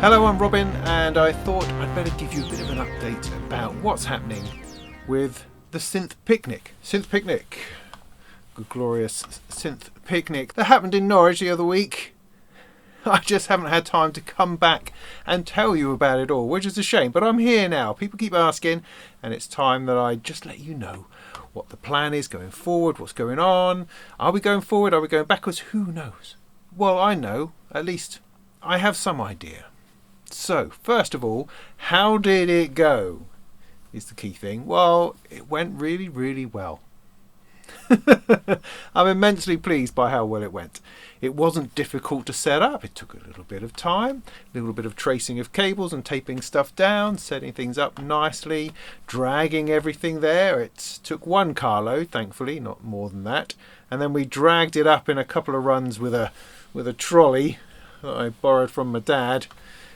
Hello, I'm Robin, and I thought I'd better give you a bit of an update about what's happening with the Synth Picnic. Synth Picnic. Good glorious Synth Picnic that happened in Norwich the other week. I just haven't had time to come back and tell you about it all, which is a shame, but I'm here now. People keep asking, and it's time that I just let you know what the plan is going forward, what's going on. Are we going forward? Are we going backwards? Who knows? Well, I know. At least I have some idea. So, first of all, how did it go? Is the key thing. Well, it went really, really well. I'm immensely pleased by how well it went. It wasn't difficult to set up. It took a little bit of time, a little bit of tracing of cables and taping stuff down, setting things up nicely, dragging everything there. It took one carload, thankfully, not more than that. And then we dragged it up in a couple of runs with a trolley that I borrowed from my dad,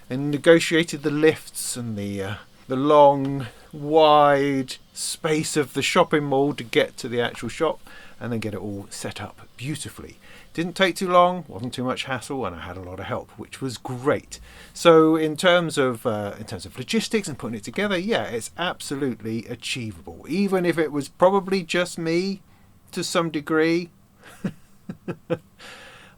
and negotiated the lifts and the long, wide space of the shopping mall to get to the actual shop, and then get it all set up beautifully. Didn't take too long, wasn't too much hassle, and I had a lot of help, which was great. So in terms of logistics and putting it together, yeah, it's absolutely achievable. Even if it was probably just me to some degree,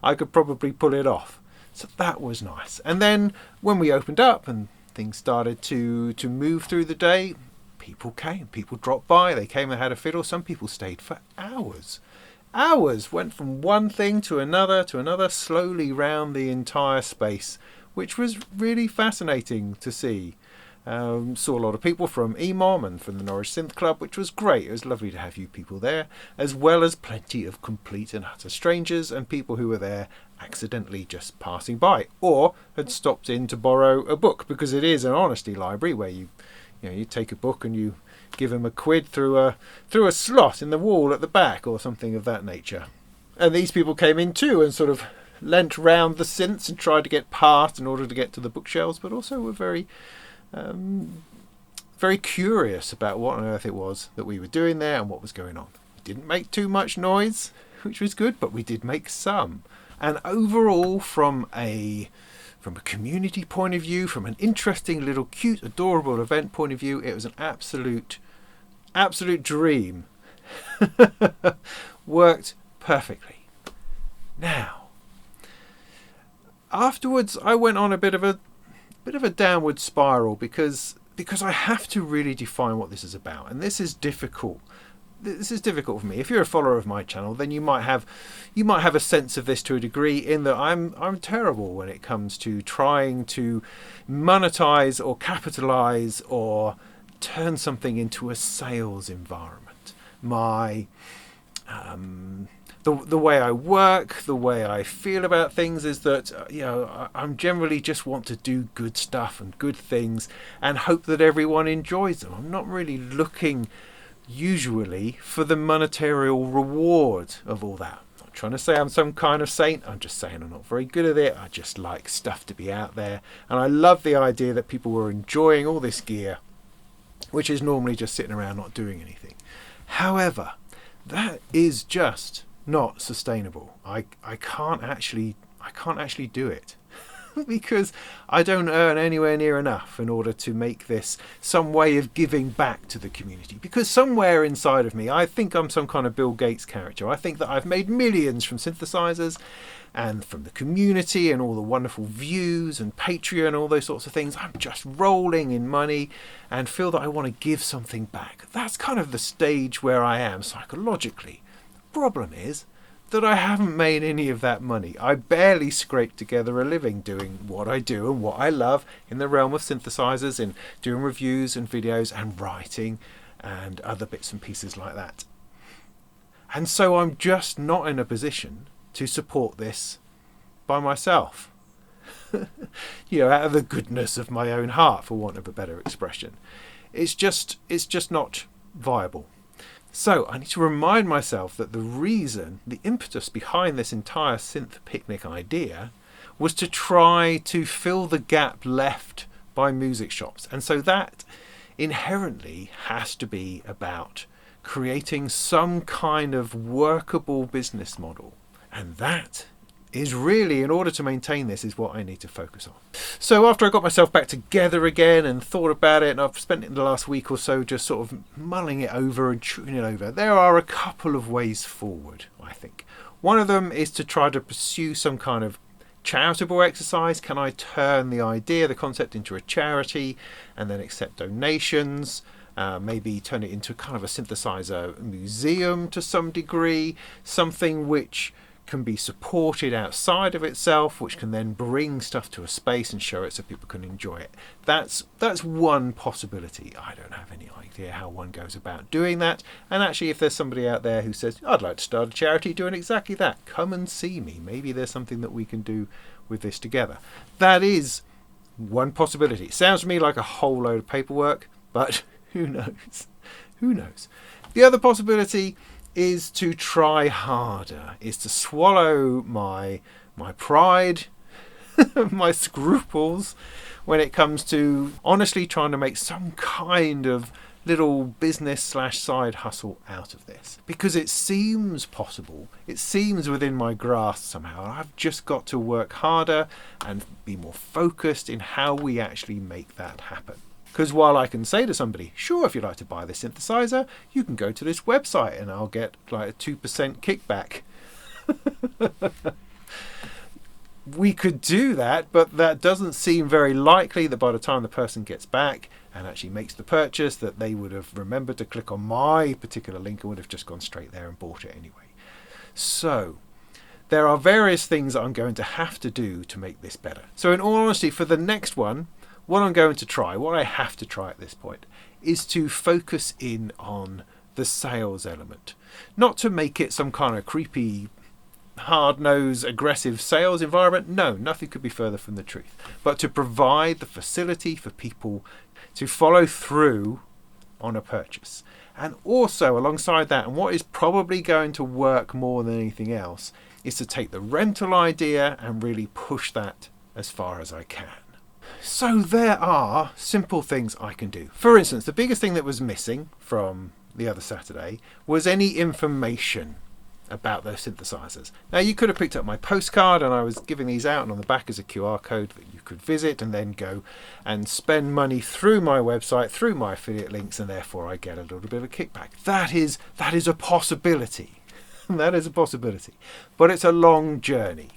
I could probably pull it off. So that was nice. And then when we opened up and things started to move through the day, people came, people dropped by, they came and had a fiddle. Some people stayed for hours. Hours, went from one thing to another, slowly round the entire space, which was really fascinating to see. Saw a lot of people from EMOM and from the Norwich Synth Club, which was great. It was lovely to have you people there, as well as plenty of complete and utter strangers and people who were there accidentally just passing by or had stopped in to borrow a book, because it is an honesty library where you take a book and you give them a quid through a slot in the wall at the back or something of that nature. And these people came in too and sort of leant round the synths and tried to get past in order to get to the bookshelves, but also were very curious about what on earth it was that we were doing there and what was going on. We didn't make too much noise, which was good, but we did make some. And overall, from a community point of view, from an interesting little cute adorable event point of view, it was an absolute dream. Worked perfectly. Now, afterwards I went on a bit of a downward spiral because I have to really define what this is about, and this is difficult. This is difficult for me. If you're a follower of my channel, then you might have a sense of this to a degree, in that I'm terrible when it comes to trying to monetize or capitalize or turn something into a sales environment. The way I work, the way I feel about things is that I'm generally just want to do good stuff and good things and hope that everyone enjoys them. I'm not really looking usually for the monetary reward of all that. I'm not trying to say I'm some kind of saint. I'm just saying I'm not very good at it. I just like stuff to be out there, and I love the idea that people were enjoying all this gear, which is normally just sitting around not doing anything. However, that is just not sustainable. I can't actually do it because I don't earn anywhere near enough in order to make this some way of giving back to the community. Because somewhere inside of me, I think I'm some kind of Bill Gates character. I think that I've made millions from synthesizers and from the community and all the wonderful views and Patreon and all those sorts of things. I'm just rolling in money and feel that I want to give something back. That's kind of the stage where I am psychologically. The problem is that I haven't made any of that money. I barely scrape together a living doing what I do and what I love in the realm of synthesizers, in doing reviews and videos and writing and other bits and pieces like that. And so I'm just not in a position to support this by myself. Out of the goodness of my own heart, for want of a better expression. It's just not viable. So I need to remind myself that the impetus behind this entire Synth Picnic idea was to try to fill the gap left by music shops. And so that inherently has to be about creating some kind of workable business model. And that is really, in order to maintain this, is what I need to focus on. So after I got myself back together again and thought about it, and I've spent it in the last week or so just sort of mulling it over and chewing it over, there are a couple of ways forward, I think. One of them is to try to pursue some kind of charitable exercise. Can I turn the idea, the concept, into a charity and then accept donations? Maybe turn it into kind of a synthesizer museum to some degree, something which can be supported outside of itself, which can then bring stuff to a space and show it so people can enjoy it. That's one possibility. I don't have any idea how one goes about doing that. And actually, if there's somebody out there who says, I'd like to start a charity doing exactly that, come and see me. Maybe there's something that we can do with this together. That is one possibility. It sounds to me like a whole load of paperwork, but who knows? Who knows? The other possibility is to try harder, is to swallow my pride, my scruples, when it comes to honestly trying to make some kind of little business / side hustle out of this. Because it seems possible, it seems within my grasp somehow. I've just got to work harder and be more focused in how we actually make that happen. Because while I can say to somebody, sure, if you'd like to buy this synthesizer, you can go to this website and I'll get like a 2% kickback. We could do that, but that doesn't seem very likely that by the time the person gets back and actually makes the purchase, that they would have remembered to click on my particular link and would have just gone straight there and bought it anyway. So there are various things that I'm going to have to do to make this better. So in all honesty, for the next one, what I'm going to try, what I have to try at this point, is to focus in on the sales element. Not to make it some kind of creepy, hard-nosed, aggressive sales environment. No, nothing could be further from the truth. But to provide the facility for people to follow through on a purchase. And also, alongside that, and what is probably going to work more than anything else, is to take the rental idea and really push that as far as I can. So there are simple things I can do. For instance, the biggest thing that was missing from the other Saturday was any information about those synthesizers. Now, you could have picked up my postcard, and I was giving these out, and on the back is a QR code that you could visit and then go and spend money through my website, through my affiliate links, and therefore I get a little bit of a kickback. That is a possibility. That is a possibility. But it's a long journey.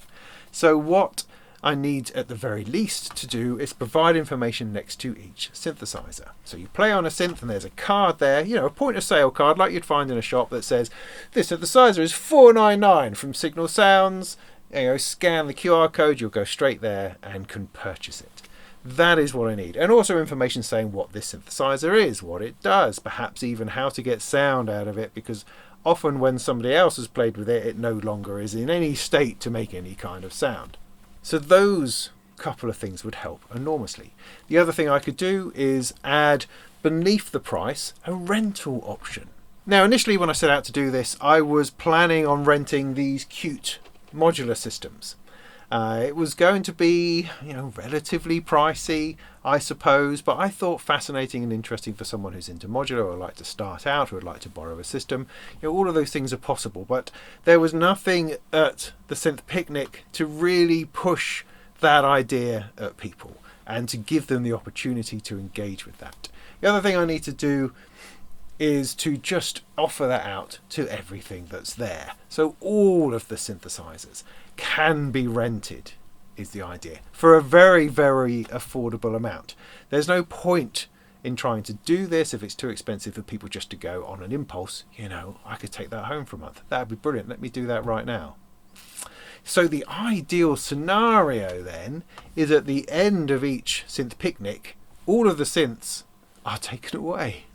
So what I need at the very least to do is provide information next to each synthesizer. So you play on a synth and there's a card there, a point of sale card like you'd find in a shop that says, this synthesizer is $4.99 from Signal Sounds. Scan the QR code, you'll go straight there and can purchase it. That is what I need. And also information saying what this synthesizer is, what it does, perhaps even how to get sound out of it, because often when somebody else has played with it, it no longer is in any state to make any kind of sound. So those couple of things would help enormously. The other thing I could do is add beneath the price a rental option. Now, initially when I set out to do this, I was planning on renting these cute modular systems. It was going to be, relatively pricey, I suppose, but I thought fascinating and interesting for someone who's into modular or would like to start out or would like to borrow a system. All of those things are possible, but there was nothing at the Synth Picnic to really push that idea at people and to give them the opportunity to engage with that. The other thing I need to do is to just offer that out to everything that's there. So all of the synthesizers can be rented, is the idea, for a very, very affordable amount. There's no point in trying to do this if it's too expensive for people just to go on an impulse. I could take that home for a month. That'd be brilliant. Let me do that right now. So the ideal scenario then is at the end of each Synth Picnic, all of the synths are taken away.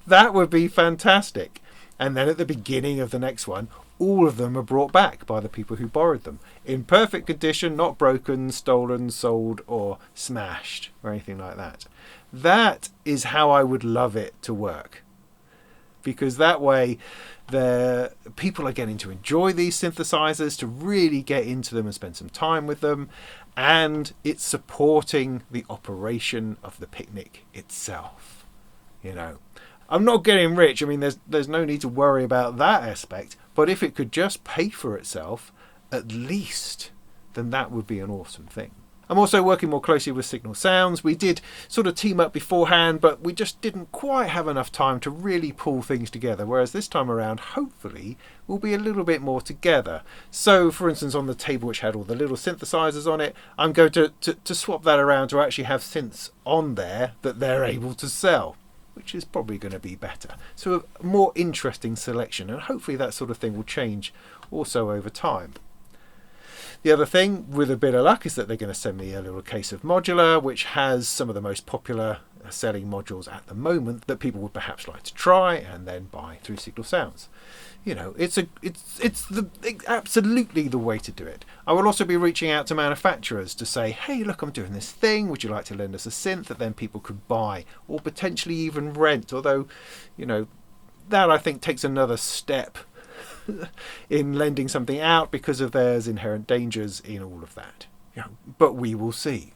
That would be fantastic. And then at the beginning of the next one, all of them are brought back by the people who borrowed them in perfect condition, not broken, stolen, sold, or smashed, or anything like that. That is how I would love it to work. Because that way, the people are getting to enjoy these synthesizers, to really get into them and spend some time with them, and it's supporting the operation of the picnic itself. I'm not getting rich. I mean, there's no need to worry about that aspect. But if it could just pay for itself, at least, then that would be an awesome thing. I'm also working more closely with Signal Sounds. We did sort of team up beforehand, but we just didn't quite have enough time to really pull things together. Whereas this time around, hopefully, we'll be a little bit more together. So, for instance, on the table which had all the little synthesizers on it, I'm going to swap that around to actually have synths on there that they're able to sell, which is probably going to be better. So a more interesting selection, and hopefully that sort of thing will change also over time. The other thing, with a bit of luck, is that they're going to send me a little case of modular, which has some of the most popular selling modules at the moment that people would perhaps like to try and then buy through Signal Sounds. You know, it's absolutely the way to do it. I will also be reaching out to manufacturers to say, hey, look, I'm doing this thing. Would you like to lend us a synth that then people could buy or potentially even rent? Although, you know, that I think takes another step in lending something out because of there's inherent dangers in all of that. You know, but we will see.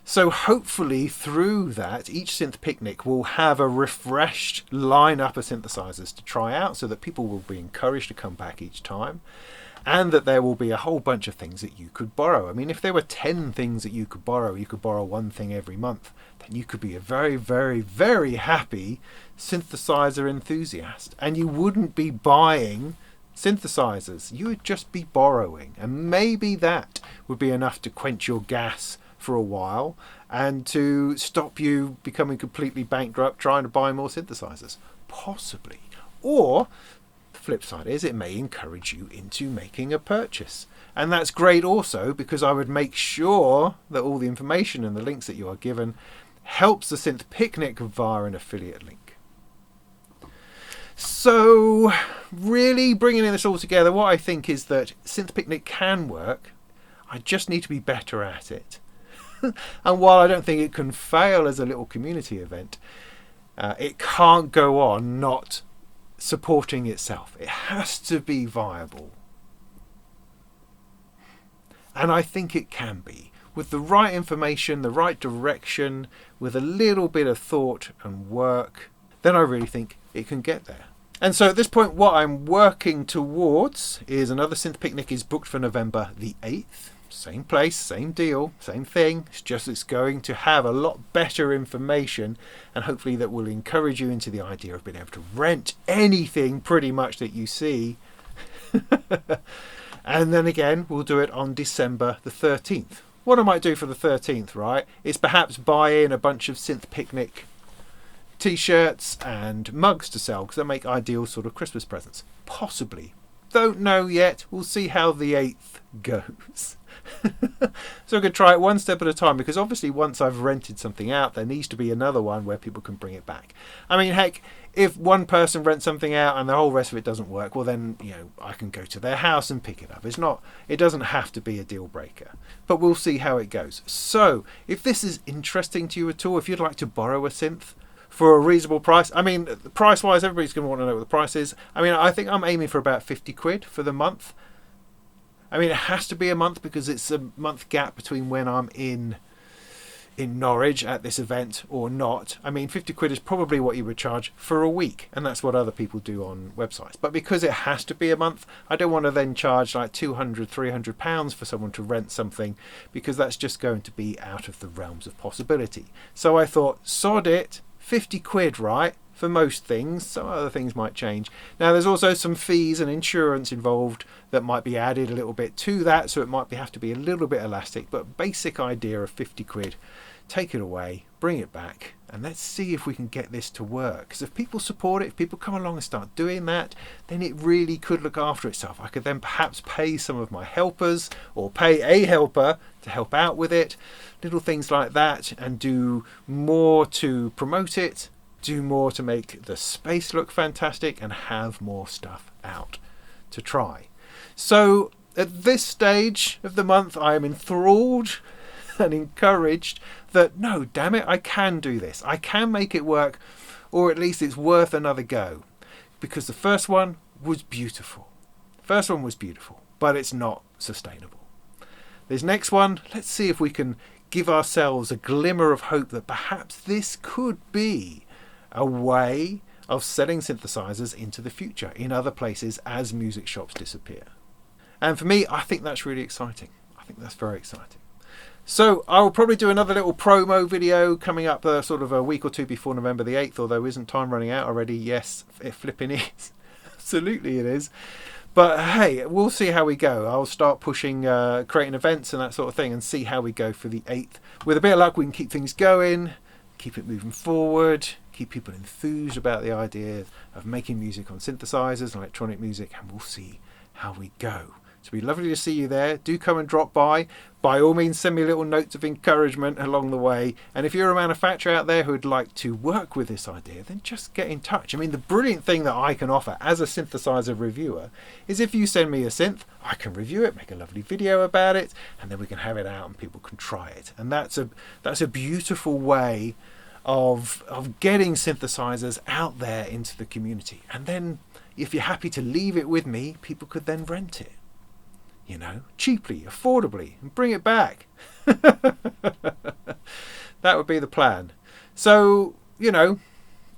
So hopefully through that, each Synth Picnic will have a refreshed lineup of synthesizers to try out so that people will be encouraged to come back each time, and that there will be a whole bunch of things that you could borrow. I mean, if there were 10 things that you could borrow one thing every month, then you could be a very, very, very happy synthesizer enthusiast. And you wouldn't be buying synthesizers, you would just be borrowing. And maybe that would be enough to quench your gas for a while and to stop you becoming completely bankrupt trying to buy more synthesizers. Possibly. Or the flip side is it may encourage you into making a purchase. And that's great also, because I would make sure that all the information and the links that you are given helps the Synth Picnic via an affiliate link. So really bringing this all together, what I think is that Synth Picnic can work. I just need to be better at it. And while I don't think it can fail as a little community event, it can't go on not supporting itself. It has to be viable. And I think it can be. With the right information, the right direction, with a little bit of thought and work, then I really think it can get there. And so at this point, what I'm working towards is another Synth Picnic is booked for November the 8th. Same place, same deal, same thing. It's going to have a lot better information, and hopefully that will encourage you into the idea of being able to rent anything pretty much that you see. And then again, we'll do it on December the 13th. What I might do for the 13th, right, is perhaps buy in a bunch of Synth Picnic t-shirts and mugs to sell, because they make ideal sort of Christmas presents. Possibly. Don't know yet. We'll see how the 8th goes. So I could try it one step at a time, because obviously once I've rented something out, there needs to be another one where people can bring it back. I mean, heck, if one person rents something out and the whole rest of it doesn't work, well then, you know, I can go to their house and pick it up. It doesn't have to be a deal breaker, but we'll see how it goes. So if this is interesting to you at all, if you'd like to borrow a synth for a reasonable price, I mean, price wise, everybody's going to want to know what the price is. I mean, I think I'm aiming for about 50 quid for the month. I mean, it has to be a month because it's a month gap between when I'm in Norwich at this event or not. I mean, 50 quid is probably what you would charge for a week, and that's what other people do on websites. But because it has to be a month, I don't want to then charge like 200, 300 pounds for someone to rent something, because that's just going to be out of the realms of possibility. So I thought, sod it, 50 quid, right? For most things. Some other things might change. Now there's also some fees and insurance involved that might be added a little bit to that, so it might have to be a little bit elastic, but basic idea of 50 quid, take it away, bring it back, and let's see if we can get this to work. Because if people support it, if people come along and start doing that, then it really could look after itself. I could then perhaps pay some of my helpers or pay a helper to help out with it, little things like that, and do more to promote it, do more to make the space look fantastic, and have more stuff out to try. So at this stage of the month, I am enthralled and encouraged that, no, damn it, I can do this. I can make it work, or at least it's worth another go. Because the first one was beautiful. But it's not sustainable. This next one, let's see if we can give ourselves a glimmer of hope that perhaps this could be a way of selling synthesizers into the future in other places as music shops disappear. And for me, I think that's really exciting. I think that's very exciting. So I will probably do another little promo video coming up sort of a week or two before November the 8th, although isn't time running out already? Yes, it flipping is. Absolutely it is. But hey, we'll see how we go. I'll start pushing, creating events and that sort of thing, and see how we go for the 8th. With a bit of luck, we can keep things going, keep it moving forward, keep people enthused about the idea of making music on synthesizers and electronic music, and we'll see how we go. So it'd be lovely to see you there. Do come and drop by. By all means, send me little notes of encouragement along the way. And if you're a manufacturer out there who'd like to work with this idea, then just get in touch. I mean, the brilliant thing that I can offer as a synthesizer reviewer is if you send me a synth, I can review it, make a lovely video about it, and then we can have it out and people can try it. And that's a beautiful way of getting synthesizers out there into the community. And then if you're happy to leave it with me, people could then rent it. You know, cheaply, affordably, and bring it back. That would be the plan. So, you know,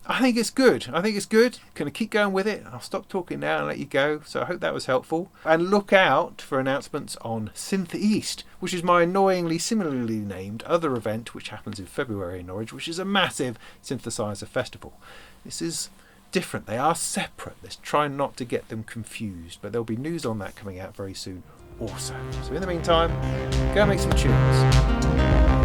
I think it's good. I think it's good. Gonna keep going with it. I'll stop talking now and let you go. So I hope that was helpful. And look out for announcements on Synth East, which is my annoyingly similarly named other event, which happens in February in Norwich, which is a massive synthesizer festival. This is different. They are separate. Let's try not to get them confused. But there'll be news on that coming out very soon also. So in the meantime, go make some tunes.